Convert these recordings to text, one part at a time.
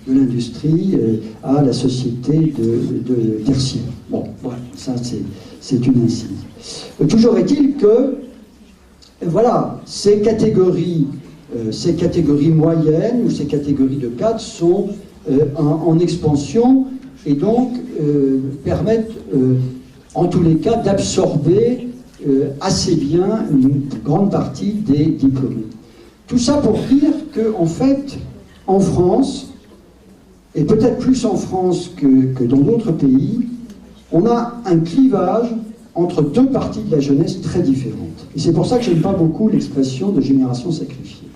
de l'industrie à la société tertiaire. Bon, voilà, ça c'est une incise. Toujours est-il que, voilà, ces catégories moyennes ou ces catégories de cadres sont en expansion et donc permettent en tous les cas d'absorber assez bien une grande partie des diplômés. Tout ça pour dire qu'en fait, en France, et peut-être plus en France que dans d'autres pays, on a un clivage entre deux parties de la jeunesse très différentes. Et c'est pour ça que je n'aime pas beaucoup l'expression de génération sacrifiée.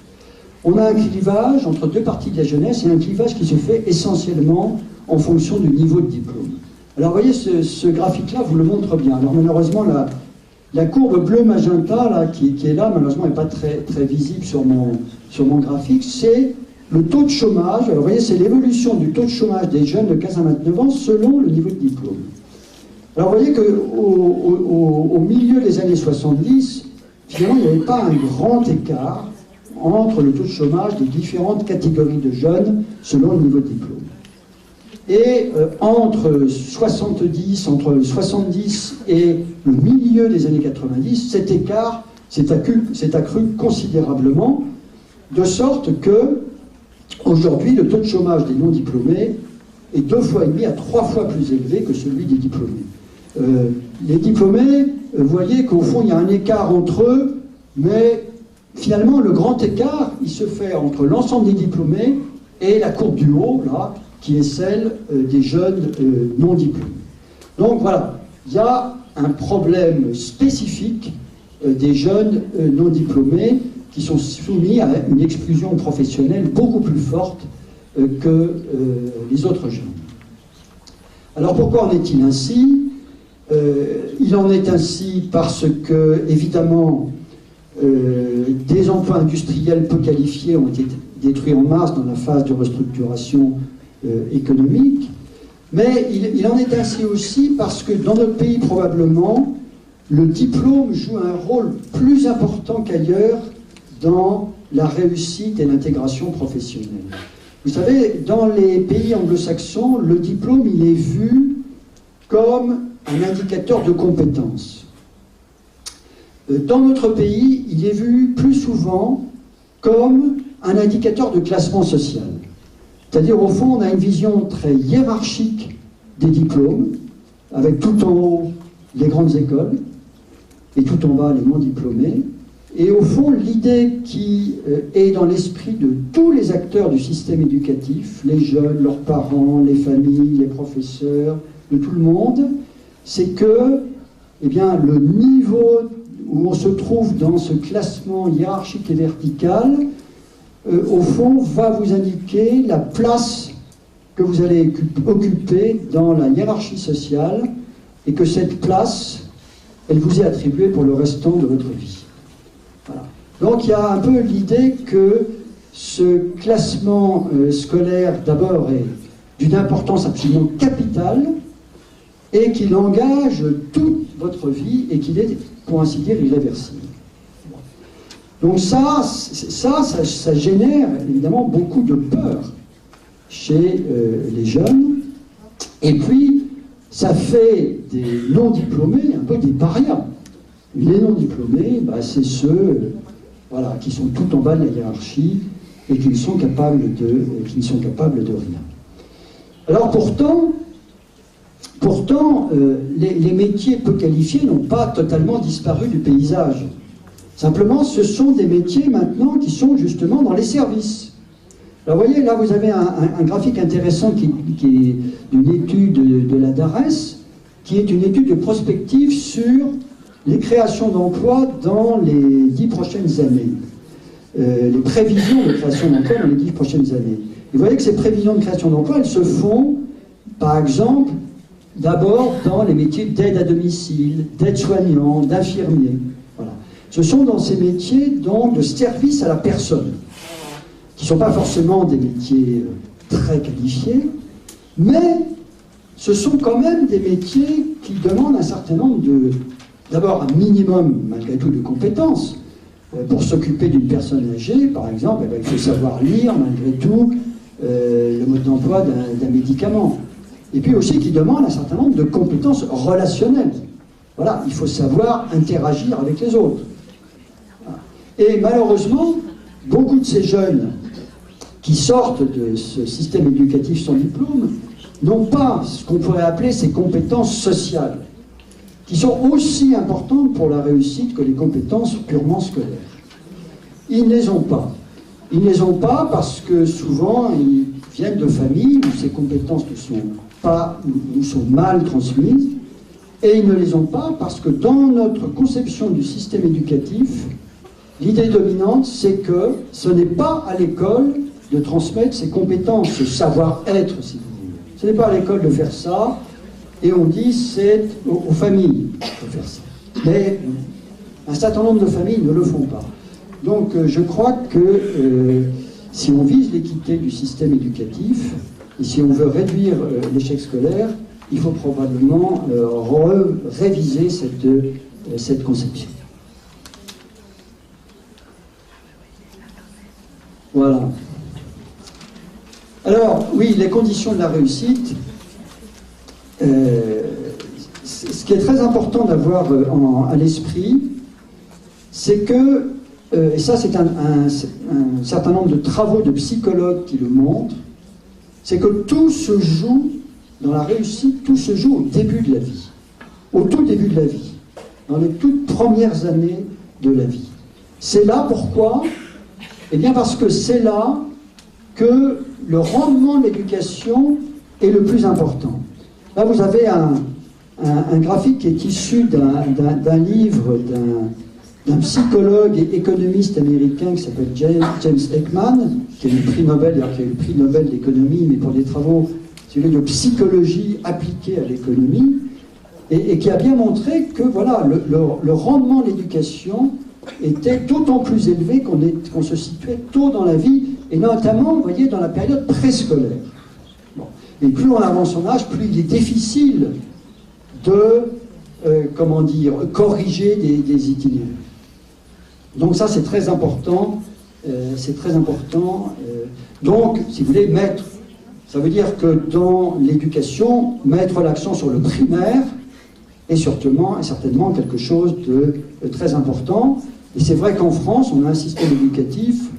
On a un clivage entre deux parties de la jeunesse et un clivage qui se fait essentiellement en fonction du niveau de diplôme. Alors vous voyez, ce graphique-là vous le montre bien. Alors malheureusement, la courbe bleu-magenta là, qui est là, malheureusement, n'est pas très visible sur mon graphique, c'est le taux de chômage. Alors vous voyez, c'est l'évolution du taux de chômage des jeunes de 15 à 29 ans selon le niveau de diplôme. Alors vous voyez qu'au milieu des années 70, finalement, il n'y avait pas un grand écart entre le taux de chômage des différentes catégories de jeunes selon le niveau de diplôme. Et entre 70 et le milieu des années 90, cet écart s'est accru considérablement, de sorte que aujourd'hui, le taux de chômage des non-diplômés est 2,5 fois à 3 fois plus élevé que celui des diplômés. Les diplômés, vous voyez qu'au fond, il y a un écart entre eux, mais finalement, le grand écart, il se fait entre l'ensemble des diplômés et la courbe du haut, là, qui est celle des jeunes non diplômés. Donc voilà, il y a un problème spécifique des jeunes non diplômés qui sont soumis à une exclusion professionnelle beaucoup plus forte que les autres jeunes. Alors pourquoi en est-il ainsi ? Il en est ainsi parce que, évidemment, des emplois industriels peu qualifiés ont été détruits en masse dans la phase de restructuration économique, mais il en est ainsi aussi parce que dans notre pays, probablement, le diplôme joue un rôle plus important qu'ailleurs dans la réussite et l'intégration professionnelle. Vous savez, dans les pays anglo-saxons, le diplôme, il est vu comme un indicateur de compétence. Dans notre pays, il est vu plus souvent comme un indicateur de classement social. C'est-à-dire, au fond, on a une vision très hiérarchique des diplômes, avec tout en haut les grandes écoles, et tout en bas les non-diplômés. Et au fond, l'idée qui est dans l'esprit de tous les acteurs du système éducatif, les jeunes, leurs parents, les familles, les professeurs, de tout le monde, c'est que eh bien, le niveau où on se trouve dans ce classement hiérarchique et vertical, au fond, va vous indiquer la place que vous allez occuper dans la hiérarchie sociale et que cette place, elle vous est attribuée pour le restant de votre vie. Voilà. Donc il y a un peu l'idée que ce classement scolaire, d'abord, est d'une importance absolument capitale et qu'il engage toute votre vie et qu'il est, pour ainsi dire, irréversible. Donc ça génère évidemment beaucoup de peur chez les jeunes, et puis ça fait des non-diplômés un peu des parias. Les non-diplômés, c'est ceux qui sont tout en bas de la hiérarchie et qui ne sont capables de rien. Alors pourtant, les métiers peu qualifiés n'ont pas totalement disparu du paysage. Simplement, ce sont des métiers maintenant qui sont justement dans les services. Alors vous voyez, là vous avez un graphique intéressant qui est d'une étude de la DARES, qui est une étude de prospective sur les créations d'emplois dans les 10 prochaines années. Les prévisions de création d'emplois dans les 10 prochaines années. Et vous voyez que ces prévisions de création d'emplois, elles se font, par exemple, d'abord dans les métiers d'aide à domicile, d'aide-soignant, d'infirmier. Voilà. Ce sont dans ces métiers, donc, de service à la personne, qui ne sont pas forcément des métiers très qualifiés, mais ce sont quand même des métiers qui demandent un certain nombre d'abord un minimum, malgré tout, de compétences. Pour s'occuper d'une personne âgée, par exemple, il faut savoir lire, malgré tout, le d'emploi d'un médicament. Et puis aussi qui demande un certain nombre de compétences relationnelles. Voilà, il faut savoir interagir avec les autres. Et malheureusement, beaucoup de ces jeunes qui sortent de ce système éducatif sans diplôme n'ont pas ce qu'on pourrait appeler ces compétences sociales, qui sont aussi importantes pour la réussite que les compétences purement scolaires. Ils ne les ont pas. Ils ne les ont pas parce que souvent ils viennent de familles où ces compétences ne sont pas ou sont mal transmises, et ils ne les ont pas parce que dans notre conception du système éducatif, l'idée dominante, c'est que ce n'est pas à l'école de transmettre ces compétences, ce savoir-être, si vous voulez. Ce n'est pas à l'école de faire ça, et on dit c'est aux familles de faire ça. Mais un certain nombre de familles ne le font pas. Donc je crois que si on vise l'équité du système éducatif, et si on veut réduire l'échec scolaire, il faut probablement réviser cette conception. Voilà. Alors, oui, les conditions de la réussite. Ce qui est très important d'avoir à l'esprit, c'est que, et ça c'est un certain nombre de travaux de psychologues qui le montrent, c'est que tout se joue dans la réussite, tout se joue au début de la vie, au tout début de la vie, dans les toutes premières années de la vie. C'est là pourquoi? Eh bien parce que c'est là que le rendement de l'éducation est le plus important. Là vous avez un graphique qui est issu d'un livre d'un psychologue et économiste américain qui s'appelle James Heckman, qui a eu le prix Nobel, d'ailleurs qui a eu le prix Nobel d'économie, mais pour des travaux de psychologie appliquée à l'économie, et qui a bien montré que voilà, le rendement de l'éducation était d'autant plus élevé qu'on se situait tôt dans la vie, et notamment, vous voyez, dans la période préscolaire. Bon. Et plus on avance son âge, plus il est difficile de, comment dire, corriger des itinéraires. Donc ça, c'est très important. C'est très important. Donc, si vous voulez, ça veut dire que dans l'éducation, mettre l'accent sur le primaire est certainement quelque chose de très important. Et c'est vrai qu'en France, on a un système éducatif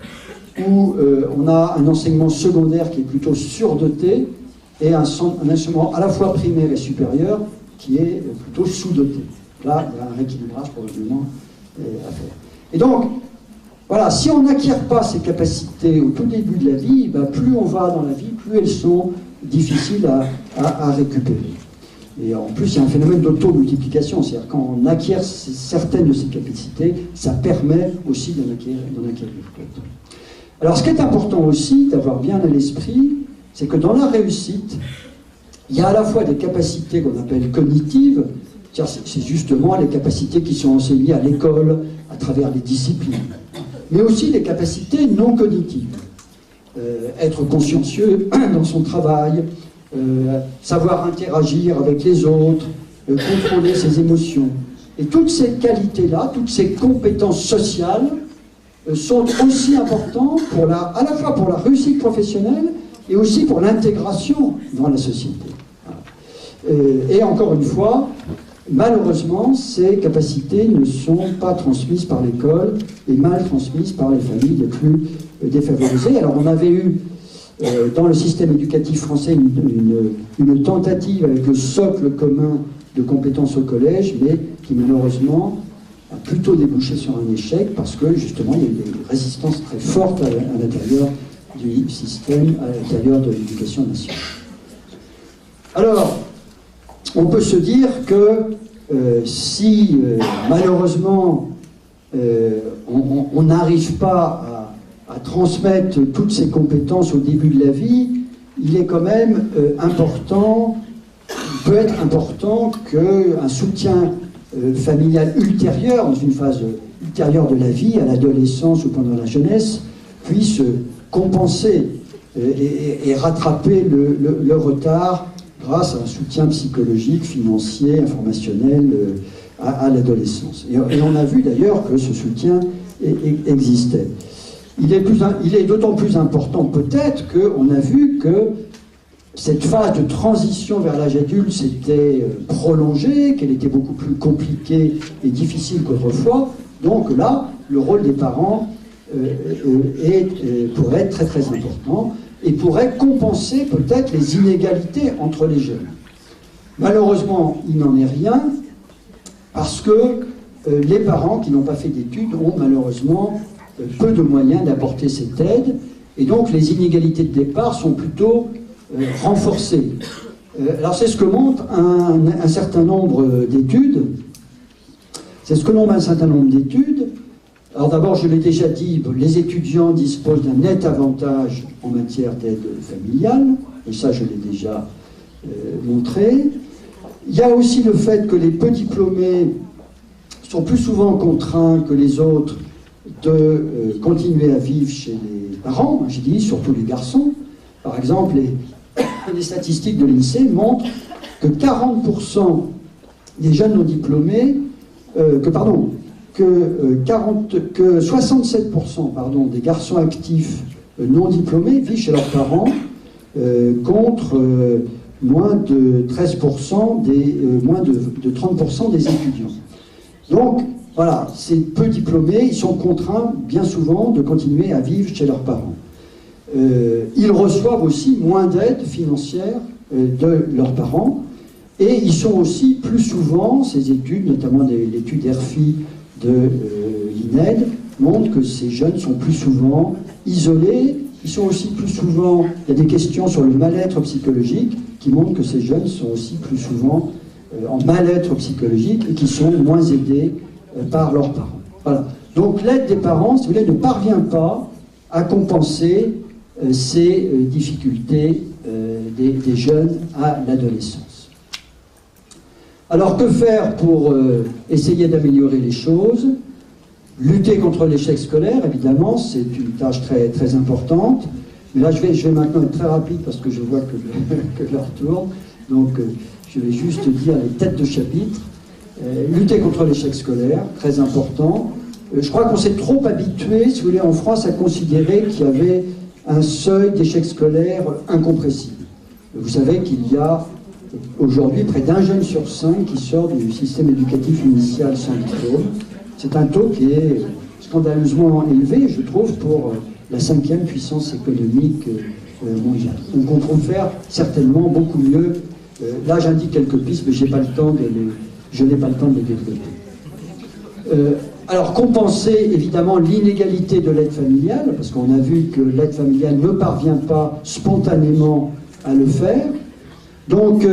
où on a un enseignement secondaire qui est plutôt surdoté et un enseignement à la fois primaire et supérieur qui est plutôt sous-doté. Là, il y a un rééquilibrage probablement à faire. Et donc, voilà, si on n'acquiert pas ces capacités au tout début de la vie, ben plus on va dans la vie, plus elles sont difficiles à récupérer. Et en plus, il y a un phénomène d'auto-multiplication, c'est-à-dire quand on acquiert certaines de ces capacités, ça permet aussi d'en acquérir d'autres. Alors, ce qui est important aussi d'avoir bien à l'esprit, c'est que dans la réussite, il y a à la fois des capacités qu'on appelle cognitives, c'est justement les capacités qui sont enseignées à l'école, à travers les disciplines, mais aussi des capacités non cognitives. Être consciencieux dans son travail, savoir interagir avec les autres, contrôler ses émotions. Et toutes ces qualités-là, toutes ces compétences sociales sont aussi importantes à la fois pour la réussite professionnelle et aussi pour l'intégration dans la société. Et encore une fois, malheureusement, ces capacités ne sont pas transmises par l'école et mal transmises par les familles les plus défavorisées. Alors on avait eu dans le système éducatif français une tentative avec le socle commun de compétences au collège, mais qui malheureusement a plutôt débouché sur un échec parce que justement il y a eu des résistances très fortes à l'intérieur du système, à l'intérieur de l'éducation nationale. Alors, on peut se dire que si malheureusement on n'arrive pas à transmettre toutes ces compétences au début de la vie, il est quand même important, il peut être important qu'un soutien familial ultérieur, dans une phase ultérieure de la vie, à l'adolescence ou pendant la jeunesse, puisse compenser et rattraper le retard grâce à un soutien psychologique, financier, informationnel à l'adolescence. Et on a vu d'ailleurs que ce soutien existait. Il est d'autant plus important peut-être qu'on a vu que cette phase de transition vers l'âge adulte s'était prolongée, qu'elle était beaucoup plus compliquée et difficile qu'autrefois. Donc là, le rôle des parents pourrait être très très important et pourrait compenser peut-être les inégalités entre les jeunes. Malheureusement, il n'en est rien parce que les parents qui n'ont pas fait d'études ont malheureusement peu de moyens d'apporter cette aide et donc les inégalités de départ sont plutôt renforcées. Alors c'est ce que montre un certain nombre d'études. C'est ce que montre un certain nombre d'études. Alors d'abord, je l'ai déjà dit, les étudiants disposent d'un net avantage en matière d'aide familiale, et ça je l'ai déjà montré. Il y a aussi le fait que les peu diplômés sont plus souvent contraints que les autres de continuer à vivre chez les parents, j'ai dit, surtout les garçons. Par exemple, les statistiques de l'INSEE montrent que 40% des jeunes non diplômés, que 67% des garçons actifs non diplômés vivent chez leurs parents, contre moins de 13% moins de 30% des étudiants. Donc, voilà, ces peu diplômés, ils sont contraints bien souvent de continuer à vivre chez leurs parents. Ils reçoivent aussi moins d'aide financière de leurs parents et ils sont aussi plus souvent, ces études, notamment l'étude ERFI de l'INED, montrent que ces jeunes sont plus souvent isolés, ils sont aussi plus souvent, il y a des questions sur le mal-être psychologique qui montrent que ces jeunes sont aussi plus souvent en mal-être psychologique et qui sont moins aidés par leurs parents. Voilà. Donc l'aide des parents, si vous voulez, ne parvient pas à compenser ces difficultés des jeunes à l'adolescence. Alors que faire pour essayer d'améliorer les choses? Lutter contre l'échec scolaire, évidemment, c'est une tâche très, très importante. Mais là, je vais maintenant être très rapide parce que je vois que l'heure tourne. Donc, je vais juste dire les têtes de chapitre. Lutter contre l'échec scolaire, très important. Je crois qu'on s'est trop habitué, si vous voulez, en France, à considérer qu'il y avait un seuil d'échec scolaire incompressible. Vous savez qu'il y a aujourd'hui près d'un jeune sur 5 qui sort du système éducatif initial sans diplôme. C'est un taux qui est scandaleusement élevé, je trouve, pour la 5e puissance économique mondiale. Donc on peut faire certainement beaucoup mieux. Là, j'indique quelques pistes, mais je n'ai pas le temps de les développer. Alors, compenser évidemment l'inégalité de l'aide familiale, parce qu'on a vu que l'aide familiale ne parvient pas spontanément à le faire. Donc,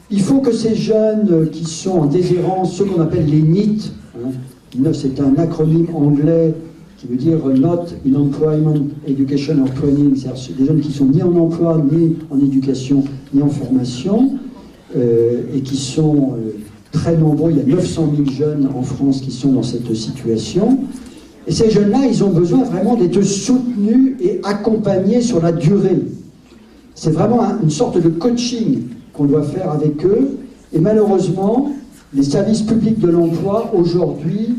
il faut que ces jeunes qui sont en déshérence, ceux qu'on appelle les NEET, c'est un acronyme anglais qui veut dire Not in Employment, Education or Training, c'est-à-dire des jeunes qui sont ni en emploi, ni en éducation, ni en formation, et qui sont très nombreux. Il y a 900 000 jeunes en France qui sont dans cette situation. Et ces jeunes-là, ils ont besoin vraiment d'être soutenus et accompagnés sur la durée. C'est vraiment une sorte de coaching qu'on doit faire avec eux. Et malheureusement, les services publics de l'emploi, aujourd'hui,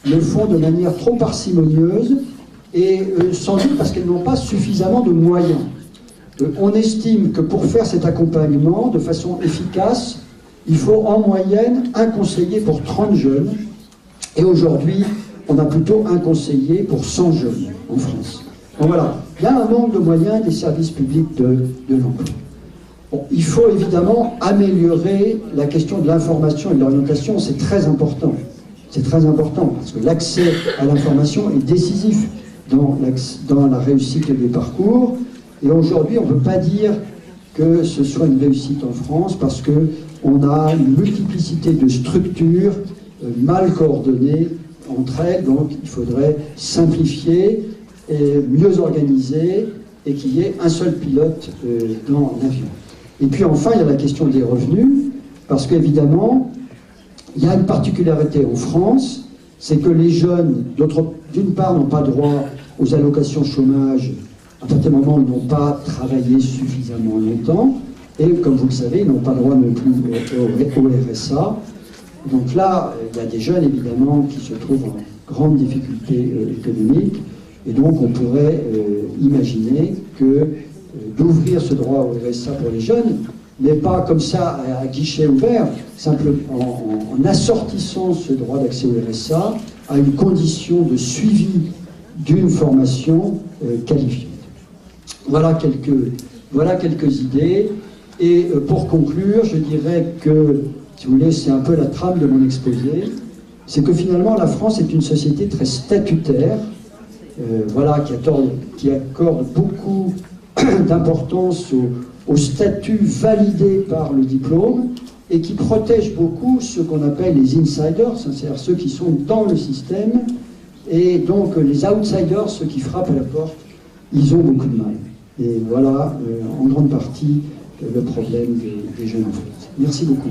le font de manière trop parcimonieuse et sans doute parce qu'elles n'ont pas suffisamment de moyens. On estime que pour faire cet accompagnement de façon efficace, il faut en moyenne un conseiller pour 30 jeunes. Et aujourd'hui, on a plutôt un conseiller pour 100 jeunes en France. Donc voilà, il y a un manque de moyens des services publics de l'emploi. Bon, il faut évidemment améliorer la question de l'information et de l'orientation, c'est très important. C'est très important, parce que l'accès à l'information est décisif dans la réussite des parcours. Et aujourd'hui, on ne peut pas dire que ce soit une réussite en France, parce qu'on a une multiplicité de structures mal coordonnées entre elles. Donc il faudrait simplifier, et mieux organiser, et qu'il y ait un seul pilote dans l'avion. Et puis enfin, il y a la question des revenus, parce qu'évidemment, il y a une particularité en France, c'est que les jeunes, d'une part, n'ont pas droit aux allocations chômage à partir du moment où ils n'ont pas travaillé suffisamment longtemps, et comme vous le savez, ils n'ont pas droit non plus au RSA. Donc là, il y a des jeunes, évidemment, qui se trouvent en grande difficulté économique, et donc on pourrait imaginer que d'ouvrir ce droit au RSA pour les jeunes, mais pas comme ça à guichet ouvert, simplement en assortissant ce droit d'accès au RSA à une condition de suivi d'une formation qualifiante. Voilà quelques idées. Et pour conclure, je dirais que, si vous voulez, c'est un peu la trame de mon exposé, c'est que finalement la France est une société très statutaire, qui accorde beaucoup d'importance au statut validé par le diplôme et qui protège beaucoup ce qu'on appelle les insiders, c'est-à-dire ceux qui sont dans le système, et donc les outsiders, ceux qui frappent à la porte, ils ont beaucoup de mal. Et voilà, en grande partie, le problème des jeunes en France. Merci beaucoup.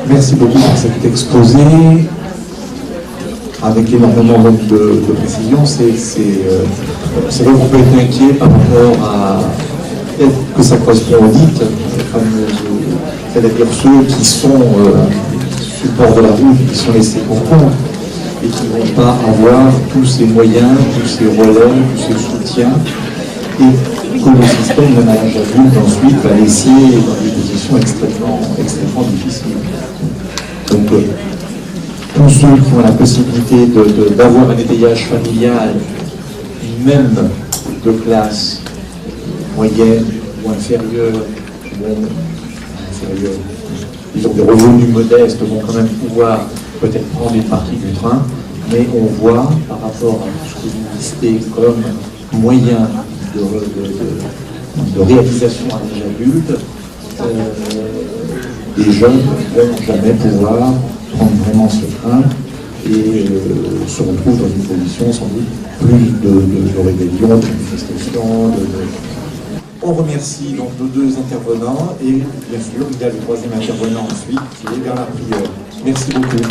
Merci beaucoup pour cet exposé, avec énormément de précision. C'est vrai qu'on peut être inquiet par rapport à que ça correspond aux dites, c'est-à-dire ceux qui sont sur le bord de la route, qui sont laissés pour compte, et qui ne vont pas avoir tous ces moyens, tous ces relais, tous ces soutiens, et que le système de l'âge adulte ensuite va laisser dans des positions extrêmement difficiles. Donc, tous ceux qui ont la possibilité d'avoir un étayage familial, même de classe moyenne ou inférieure, ils ont des revenus modestes, vont quand même pouvoir peut-être prendre une partie du train, mais on voit par rapport à ce que vous listez comme moyen de réalisation à l'âge adulte, les jeunes ne vont jamais pouvoir prendre vraiment ce train et se retrouvent dans une position sans doute plus de rébellion, de manifestation. On remercie donc nos deux intervenants et bien sûr il y a le troisième intervenant ensuite qui est Bernard Prieur. Merci beaucoup.